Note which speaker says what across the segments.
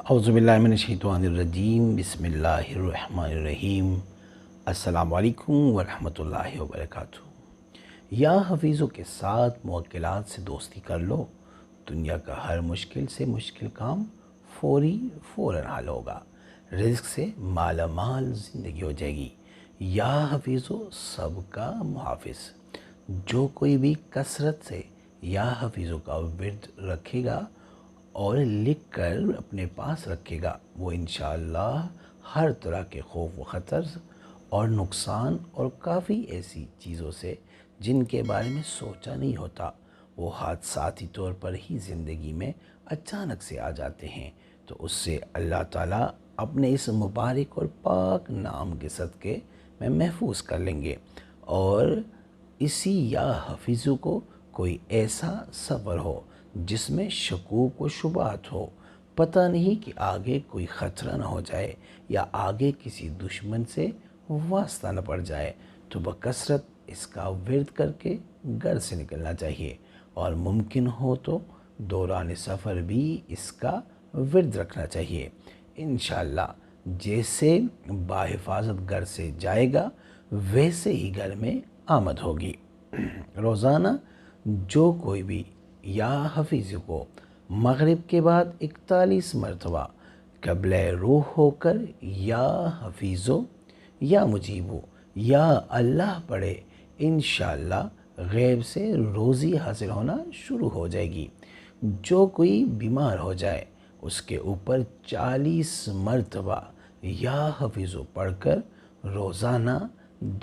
Speaker 1: اعوذ باللہ من الشیطان الرجیم، بسم اللہ الرحمن الرحیم۔ السلام علیکم ورحمۃ اللہ وبرکاتہ۔ یا حفیظوں کے ساتھ موکلات سے دوستی کر لو، دنیا کا ہر مشکل سے مشکل کام فوراً حل ہوگا، رزق سے مالا مال زندگی ہو جائے گی۔ یا حفیظوں سب کا محافظ، جو کوئی بھی کثرت سے یا حفیظوں کا ورد رکھے گا اور لکھ کر اپنے پاس رکھے گا، وہ انشاءاللہ ہر طرح کے خوف و خطر اور نقصان اور کافی ایسی چیزوں سے جن کے بارے میں سوچا نہیں ہوتا، وہ حادثاتی طور پر ہی زندگی میں اچانک سے آ جاتے ہیں، تو اس سے اللہ تعالیٰ اپنے اس مبارک اور پاک نام کے صدقے میں محفوظ کر لیں گے۔ اور اسی یا حفیظوں کو کوئی ایسا سفر ہو جس میں شکوک و شبہات ہو، پتہ نہیں کہ آگے کوئی خطرہ نہ ہو جائے یا آگے کسی دشمن سے واسطہ نہ پڑ جائے، تو بکثرت اس کا ورد کر کے گھر سے نکلنا چاہیے، اور ممکن ہو تو دوران سفر بھی اس کا ورد رکھنا چاہیے۔ انشاءاللہ جیسے باحفاظت گھر سے جائے گا ویسے ہی گھر میں آمد ہوگی۔ روزانہ جو کوئی بھی یا حفیظ کو مغرب کے بعد 41 مرتبہ قبل روح ہو کر یا حفیظو یا مجیبو یا اللہ پڑھے، انشاءاللہ غیب سے روزی حاصل ہونا شروع ہو جائے گی۔ جو کوئی بیمار ہو جائے اس کے اوپر 40 مرتبہ یا حفیظو پڑھ کر روزانہ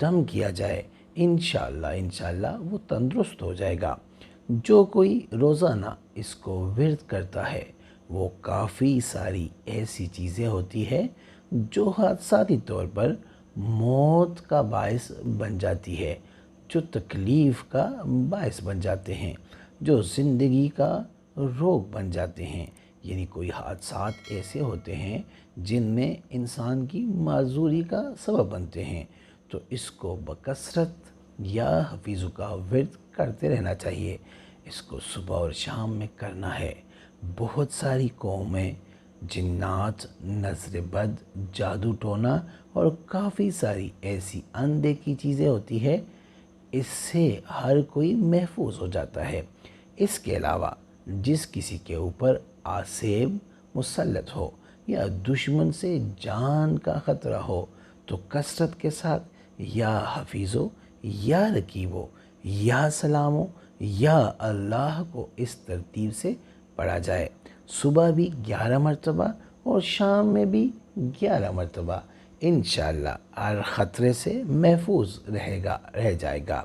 Speaker 1: دم کیا جائے، انشاءاللہ وہ تندرست ہو جائے گا۔ جو کوئی روزانہ اس کو ورد کرتا ہے، وہ کافی ساری ایسی چیزیں ہوتی ہے جو حادثاتی طور پر موت کا باعث بن جاتی ہے، جو تکلیف کا باعث بن جاتے ہیں، جو زندگی کا روگ بن جاتے ہیں، یعنی کوئی حادثات ایسے ہوتے ہیں جن میں انسان کی معذوری کا سبب بنتے ہیں، تو اس کو بکثرت یا حفیظ کا ورد کرتے رہنا چاہیے۔ اس کو صبح اور شام میں کرنا ہے۔ بہت ساری قومیں جنات، نظر بد، جادو ٹونا اور کافی ساری ایسی اندیکھی چیزیں ہوتی ہے، اس سے ہر کوئی محفوظ ہو جاتا ہے۔ اس کے علاوہ جس کسی کے اوپر آسیب مسلط ہو یا دشمن سے جان کا خطرہ ہو، تو کثرت کے ساتھ یا حفیظو یا رقیبو یا سلامو یا اللہ کو اس ترتیب سے پڑھا جائے۔ صبح بھی 11 مرتبہ اور شام میں بھی 11 مرتبہ، انشاءاللہ ہر خطرے سے محفوظ رہ جائے گا۔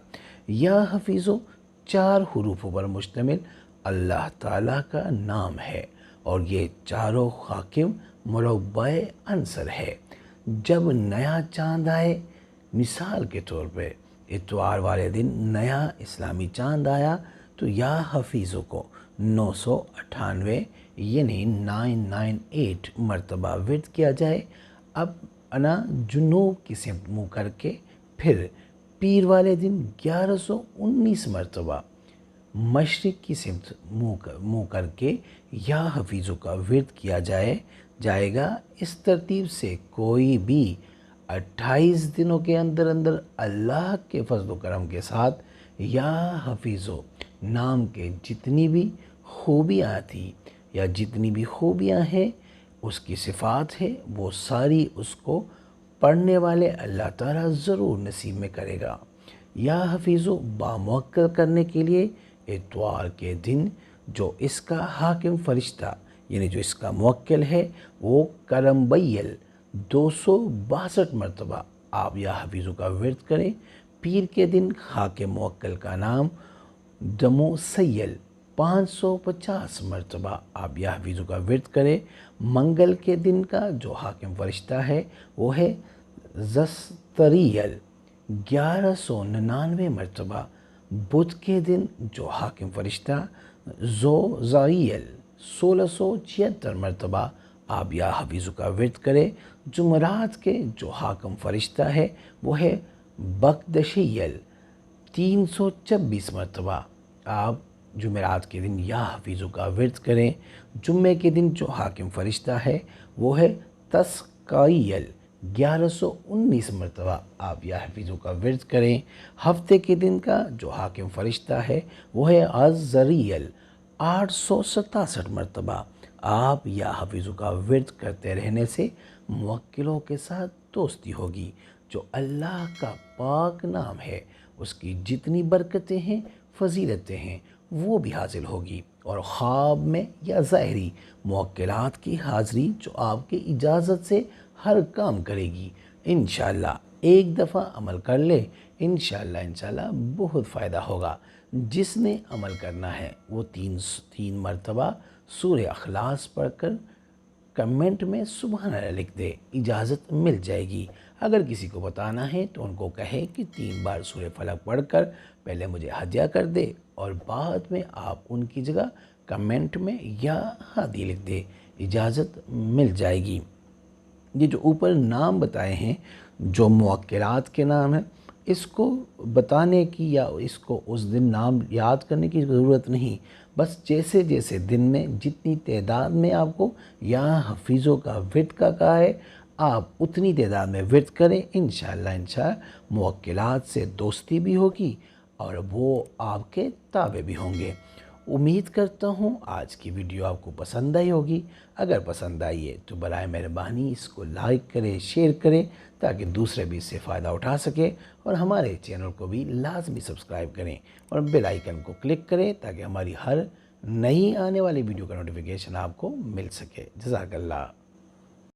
Speaker 1: یا حفیظو 4 حروفوں پر مشتمل اللہ تعالیٰ کا نام ہے، اور یہ چاروں حاکم مربع عنصر ہے۔ جب نیا چاند آئے، مثال کے طور پہ اتوار والے دن نیا اسلامی چاند آیا، تو یا حفیظوں کو 998 یعنی 998 مرتبہ ورد کیا جائے۔ اب انا جنوب کی سمت منہ کر کے، پھر پیر والے دن 1119 مرتبہ مشرق کی سمت منہ کر کے یا حفیظوں کا ورد کیا جائے گا۔ اس ترتیب سے کوئی بھی 28 دنوں کے اندر اللہ کے فضل و کرم کے ساتھ یا حفیظو نام کے جتنی بھی خوبیاں تھی یا جتنی بھی خوبیاں ہیں، اس کی صفات ہے، وہ ساری اس کو پڑھنے والے اللہ تعالیٰ ضرور نصیب میں کرے گا۔ یا حفیظو باموکل کرنے کے لیے اتوار کے دن جو اس کا حاکم فرشتہ یعنی جو اس کا موکل ہے، وہ کرمبیل 262 مرتبہ آپ یا حفیظوں کا ورد کریں۔ پیر کے دن حاکم موکل کا نام دمو سیل 550 مرتبہ آپ یا حفیظوں کا ورد کریں۔ منگل کے دن کا جو حاکم فرشتہ ہے وہ ہے زستریل 1199 مرتبہ۔ بدھ کے دن جو حاکم فرشتہ زوزائیل 1676 مرتبہ آپ یا حفیظوں کا ورد کریں۔ جمعرات کے جو حاکم فرشتہ ہے وہ ہے بکدشیل 326 مرتبہ آپ جمعرات کے دن یا حفیظوں کا ورد کریں۔ جمعے کے دن جو حاکم فرشتہ ہے وہ ہے تسقائیل، 1119 مرتبہ آپ یا حفیظوں کا ورد کریں۔ ہفتے کے دن کا جو حاکم فرشتہ ہے وہ ہے عزریل، 867 مرتبہ آپ یا حفیظوں کا ورد کرتے رہنے سے موکلوں کے ساتھ دوستی ہوگی۔ جو اللہ کا پاک نام ہے اس کی جتنی برکتیں ہیں، فضیلتیں ہیں، وہ بھی حاصل ہوگی، اور خواب میں یا ظاہری موکلات کی حاضری جو آپ کی اجازت سے ہر کام کرے گی۔ انشاءاللہ ایک دفعہ عمل کر لے، انشاءاللہ بہت فائدہ ہوگا۔ جس نے عمل کرنا ہے وہ تین مرتبہ سورہ اخلاص پڑھ کر کمنٹ میں سبحان اللہ لکھ دے، اجازت مل جائے گی۔ اگر کسی کو بتانا ہے تو ان کو کہے کہ 3 بار سورہ فلق پڑھ کر پہلے مجھے ہدیہ کر دے، اور بعد میں آپ ان کی جگہ کمنٹ میں یا ہادی لکھ دے، اجازت مل جائے گی۔ یہ جو اوپر نام بتائے ہیں جو موکلات کے نام ہیں، اس کو بتانے کی یا اس کو اس دن نام یاد کرنے کی ضرورت نہیں، بس جیسے جیسے دن میں جتنی تعداد میں آپ کو یا حفیظوں کا ورد کا کہا ہے، آپ اتنی تعداد میں ورد کریں، انشاءاللہ موکلات سے دوستی بھی ہوگی اور وہ آپ کے تابع بھی ہوں گے۔ امید کرتا ہوں آج کی ویڈیو آپ کو پسند آئی ہوگی۔ اگر پسند آئی ہے تو برائے مہربانی اس کو لائک کریں، شیئر کریں تاکہ دوسرے بھی اس سے فائدہ اٹھا سکے، اور ہمارے چینل کو بھی لازمی سبسکرائب کریں اور بیل آئیکن کو کلک کریں تاکہ ہماری ہر نئی آنے والی ویڈیو کا نوٹیفیکیشن آپ کو مل سکے۔ جزاک اللہ۔